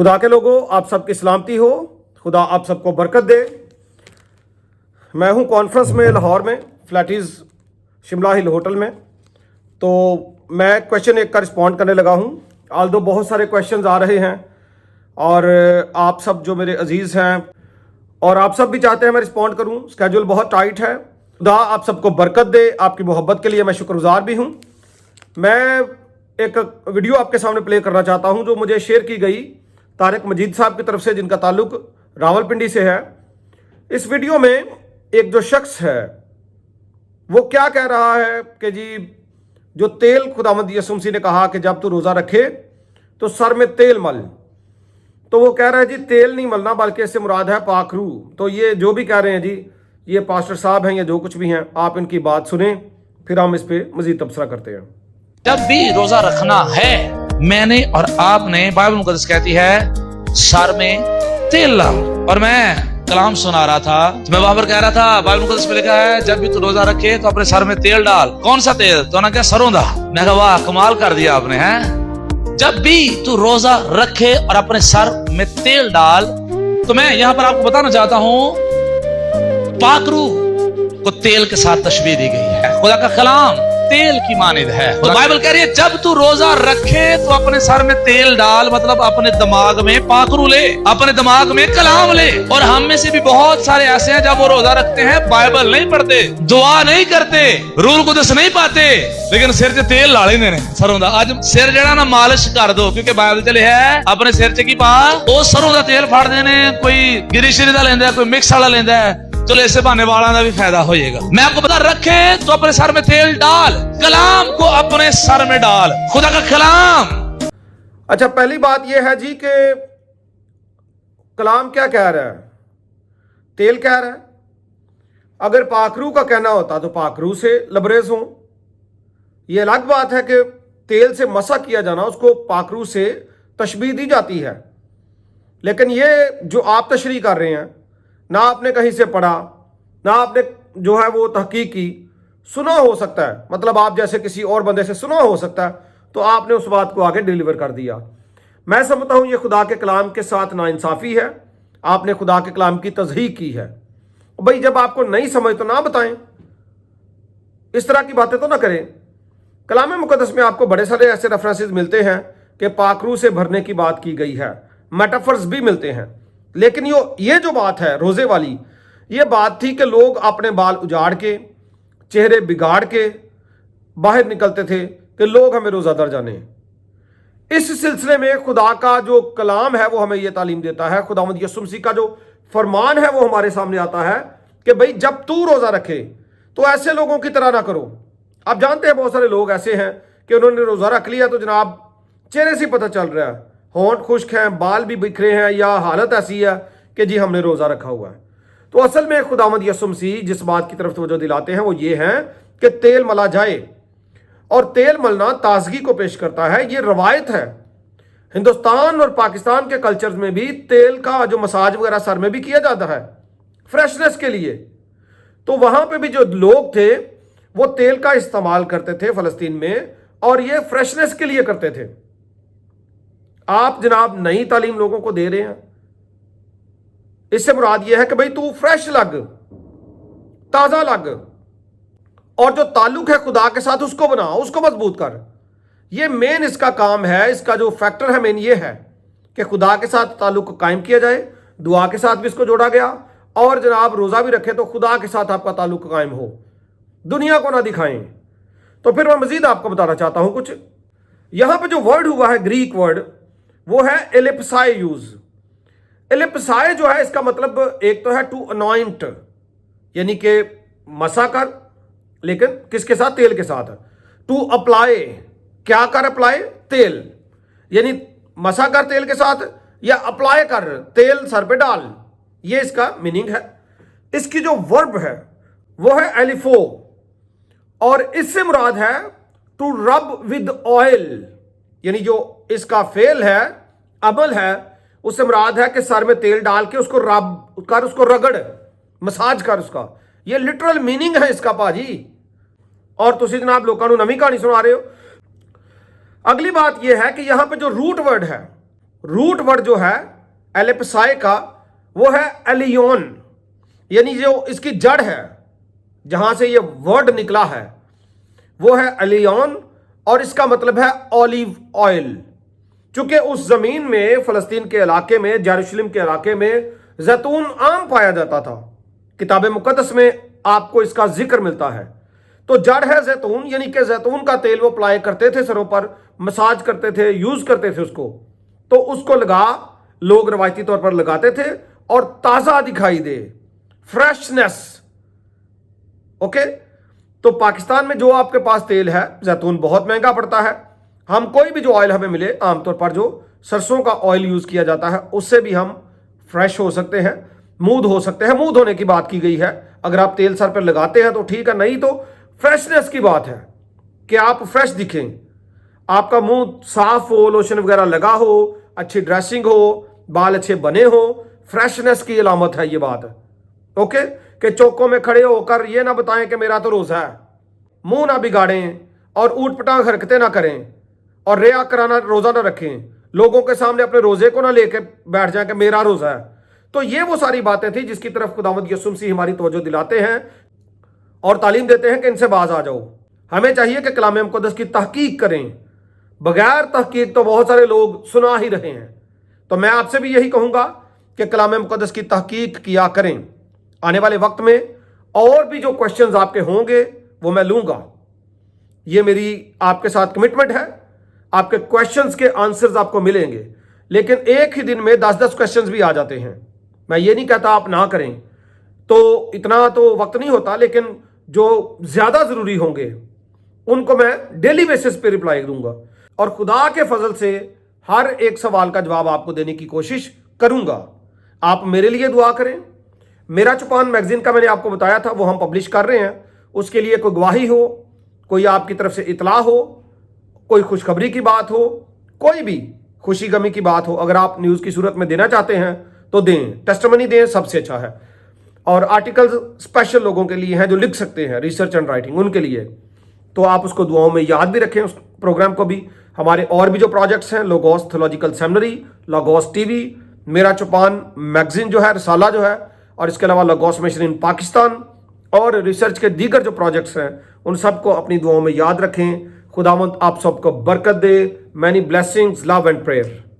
खुदा के लोगों, आप सबकी सलामती हो। खुदा आप सबको बरकत दे। मैं हूं कॉन्फ्रेंस में लाहौर में, फ्लैटीज़ शिमला हिल होटल में। तो मैं क्वेश्चन एक का रिस्पॉन्ड करने लगा हूं। आल्दो बहुत सारे क्वेश्चंस आ रहे हैं और आप सब जो मेरे अजीज़ हैं और आप सब भी चाहते हैं मैं रिस्पॉन्ड करूं। स्केड्यूल बहुत टाइट है। खुदा आप सबको बरकत दे। आपकी मोहब्बत के लिए मैं शुक्रगुजार भी हूं। मैं एक वीडियो आपके सामने प्ले करना चाहता हूं जो मुझे शेयर की गई तारिक मजीद साहब की तरफ से, जिनका ताल्लुक रावलपिंडी से है। इस वीडियो में एक जो शख्स है वो क्या कह रहा है कि जी जो तेल खुदावंद यीशु मसीह ने कहा कि जब तू रोज़ा रखे तो सर में तेल मल, तो वो कह रहा है जी तेल नहीं मलना बल्कि इससे मुराद है पाक रूह। तो ये जो भी कह रहे हैं जी, ये पास्टर साहब हैं या जो कुछ भी हैं, आप इनकी बात सुने, फिर हम इस पर मजीद तबसरा करते हैं। जब भी रोजा रखना है, मैंने और आपने, बाइबल मुकद्दस कहती है सर में तेल ला। और मैं कलाम सुना रहा था तो मैं वहां पर कह रहा था बाइबल मुकद्दस में लिखा है जब भी तू रोजा रखे तो अपने सर में तेल डाल। कौन सा तेल? तो ना क्या, सरों दा। मैं कहा वाह, कमाल कर दिया आपने। हैं जब भी तू रोजा रखे और अपने सर में तेल डाल। तो मैं यहां पर आपको बताना चाहता हूं, पाक रूह को तेल के साथ तशबीह दी गई है। खुदा का कलाम तेल की मानिद है। तो बाइबल कह रही है जब तू रोजा रखे तो अपने सर में तेल डाल, मतलब अपने दिमाग में पाकरू ले, अपने दिमाग में कलाम ले। और हम में से भी बहुत सारे ऐसे हैं जब वो रोजा रखते हैं, बाइबल नहीं पढ़ते, दुआ नहीं करते, रूल कुदस नहीं पाते, लेकिन सिर च तेल ला लेंदे ने सरों दा। आज सिर जड़ा ना मालिश कर दो, क्योंकि बाइबल चले है अपने सिर च की पा, वो सरों दा तेल फाड़दे ने। कोई गिरी शिरी दा लेंदा है, कोई मिक्स वाला लेंदा है। चलो इससे बहाने वालों का भी फायदा होएगा। मैं आपको बता, रखे तो अपने सर में तेल डाल, कलाम को अपने सर में डाल, खुदा का कलाम। अच्छा, पहली बात यह है जी कि कलाम क्या कह रहा है, तेल कह रहा है। अगर पाकरू का कहना होता तो पाकरू से लबरेज हो। यह अलग बात है कि तेल से मसा किया जाना, उसको पाकरू से तशबीह दी जाती है। लेकिन ये जो आप तशरीह कर रहे हैं, ना आपने कहीं से पढ़ा, ना आपने जो है वो तहकीक की, सुना हो सकता है, मतलब आप जैसे किसी और बंदे से सुना हो सकता है, तो आपने उस बात को आगे डिलीवर कर दिया। मैं समझता हूँ ये खुदा के कलाम के साथ नाइंसाफ़ी है। आपने खुदा के कलाम की तज़हीक की है। भाई जब आपको नहीं समझ तो ना बताएं, इस तरह की बातें तो ना करें। कलाम मुकद्दस में आपको बड़े सारे ऐसे रेफरेंसेस मिलते हैं कि पाकरू से भरने की बात की गई है, मेटाफर्स भी मिलते हैं। लेकिन ये जो बात है रोज़े वाली, ये बात थी कि लोग अपने बाल उजाड़ के, चेहरे बिगाड़ के बाहर निकलते थे कि लोग हमें रोज़ादार जाने। इस सिलसिले में खुदा का जो कलाम है वो हमें ये तालीम देता है। खुदावंद यीशु मसीह का जो फरमान है वो हमारे सामने आता है कि भाई जब तू रोज़ा रखे तो ऐसे लोगों की तरह ना करो। आप जानते हैं बहुत सारे लोग ऐसे हैं कि उन्होंने रोज़ा रख लिया तो जनाब चेहरे से पता चल रहा है, होंठ खुश्क हैं, बाल भी बिखरे हैं, या हालत ऐसी है कि जी हमने रोज़ा रखा हुआ है। तो असल में खुदावंद यीशु मसीह जिस बात की तरफ तवज्जो दिलाते हैं वो ये है कि तेल मला जाए, और तेल मलना ताजगी को पेश करता है। ये रवायत है। हिंदुस्तान और पाकिस्तान के कल्चर्स में भी तेल का जो मसाज वगैरह सर में भी किया जाता है फ्रेशनेस के लिए। तो वहाँ पे भी जो लोग थे वो तेल का इस्तेमाल करते थे फ़लस्तीन में, और ये फ्रेशनेस के लिए करते थे। आप जनाब नई तालीम लोगों को दे रहे हैं। इससे मुराद यह है कि भाई तू फ्रेश लग, ताजा लग, और जो ताल्लुक है खुदा के साथ उसको बना, उसको मजबूत कर। ये मेन इसका काम है। इसका जो फैक्टर है मेन ये है कि खुदा के साथ ताल्लुक को कायम किया जाए, दुआ के साथ भी इसको जोड़ा गया, और जनाब रोज़ा भी रखे तो खुदा के साथ आपका ताल्लुक कायम हो, दुनिया को ना दिखाएं। तो फिर मैं मजीद आपको बताना चाहता हूं कुछ। यहां पे जो वर्ड हुआ है, ग्रीक वर्ड, वो है एलिप्साई यूज। एलिप्साई जो है इसका मतलब एक तो है टू अनॉइंट, यानी कि मसा कर, लेकिन किसके साथ? तेल के साथ। टू अप्लाई, क्या कर? अप्लाई, तेल, यानी मसा कर तेल के साथ, या अप्लाई कर, तेल सर पे डाल। ये इसका मीनिंग है। इसकी जो वर्ब है वो है एलिफो, और इससे मुराद है टू रब विद ऑयल, यानी जो इसका फेल है, अमल है, उससे मुराद है कि सर में तेल डाल के उसको रब कर, उसको रगड़, मसाज कर उसका। ये लिटरल मीनिंग है इसका भाजी। और तुसी जनाब लोगों को नवी कहानी सुना रहे हो। अगली बात यह है कि यहां पे जो रूट वर्ड है रूट वर्ड जो है एलिप्साई का वो है एलियोन, यानी जो इसकी जड़ है जहां से ये वर्ड निकला है वो है एलियोन, और इसका मतलब है ऑलिव ऑयल। चूंकि उस जमीन में, फलस्तीन के इलाके में, यरूशलेम के इलाके में जैतून आम पाया जाता था। किताब मुकद्दस में आपको इसका जिक्र मिलता है। तो जड़ है जैतून, यानी कि जैतून का तेल वो अप्लाई करते थे सरों पर, मसाज करते थे, यूज करते थे उसको। तो उसको लोग रवायती तौर पर लगाते थे और ताजा दिखाई दे, फ्रेशनेस। ओके, तो पाकिस्तान में जो आपके पास तेल है जैतून बहुत महंगा पड़ता है। हम कोई भी जो ऑयल हमें मिले, आमतौर पर जो सरसों का ऑयल यूज किया जाता है, उससे भी हम फ्रेश हो सकते हैं, मूद हो सकते हैं। मूद होने की बात की गई है। अगर आप तेल सर पर लगाते हैं तो ठीक है, नहीं तो फ्रेशनेस की बात है कि आप फ्रेश दिखें, आपका मुंह साफ हो, लोशन वगैरह लगा हो, अच्छी ड्रेसिंग हो, बाल अच्छे बने हो। फ्रेशनेस की अलामत है ये बात। ओके, कि चौकों में खड़े होकर ये ना बताएं कि मेरा तो रोजा है, मुंह ना बिगाड़ें और ऊट पटांग हरकतें ना करें और रिया कराना रोजा ना रखें, लोगों के सामने अपने रोजे को ना लेके बैठ जाएं कि मेरा रोजा है। तो ये वो सारी बातें थी जिसकी तरफ खुदावंद यीशु मसीह हमारी तवज्जो दिलाते हैं और तालीम देते हैं कि इनसे बाज आ जाओ। हमें चाहिए कि कलाम मुकद्दस की तहकीक करें। बगैर तहकीक तो बहुत सारे लोग सुना ही रहे हैं। तो मैं आपसे भी यही कहूंगा कि कलाम मुकद्दस की तहकीक किया करें। आने वाले वक्त में और भी जो क्वेश्चंस आपके होंगे वो मैं लूंगा। ये मेरी आपके साथ कमिटमेंट है। आपके क्वेश्चंस के आंसर्स आपको मिलेंगे, लेकिन एक ही दिन में 10-10 क्वेश्चंस भी आ जाते हैं। मैं ये नहीं कहता आप ना करें, तो इतना तो वक्त नहीं होता, लेकिन जो ज्यादा जरूरी होंगे उनको मैं डेली बेसिस पे रिप्लाई दूंगा और खुदा के फजल से हर एक सवाल का जवाब आपको देने की कोशिश करूंगा। आप मेरे लिए दुआ करें। मेरा चुपान मैगजीन का मैंने आपको बताया था, वो हम पब्लिश कर रहे हैं। उसके लिए कोई गवाही हो, कोई आपकी तरफ से इतला हो, कोई खुशखबरी की बात हो, कोई भी खुशी गमी की बात हो, अगर आप न्यूज़ की सूरत में देना चाहते हैं तो दें, टेस्टिमनी दें, सबसे अच्छा है। और आर्टिकल्स स्पेशल लोगों के लिए हैं जो लिख सकते हैं, रिसर्च एंड राइटिंग, उनके लिए। तो आप उसको दुआओं में याद भी रखें, उस प्रोग्राम को भी। हमारे और भी जो प्रोजेक्ट्स हैं, logos theological seminary, logos TV, मेरा चुपान मैगजीन जो है, रिसाला जो है, और इसके अलावा लोगोस मिशन इन पाकिस्तान और रिसर्च के दीगर जो प्रोजेक्ट्स हैं, उन सबको अपनी दुआओं में याद रखें। खुदावंद आप सबको बरकत दे। Many blessings, love and prayer.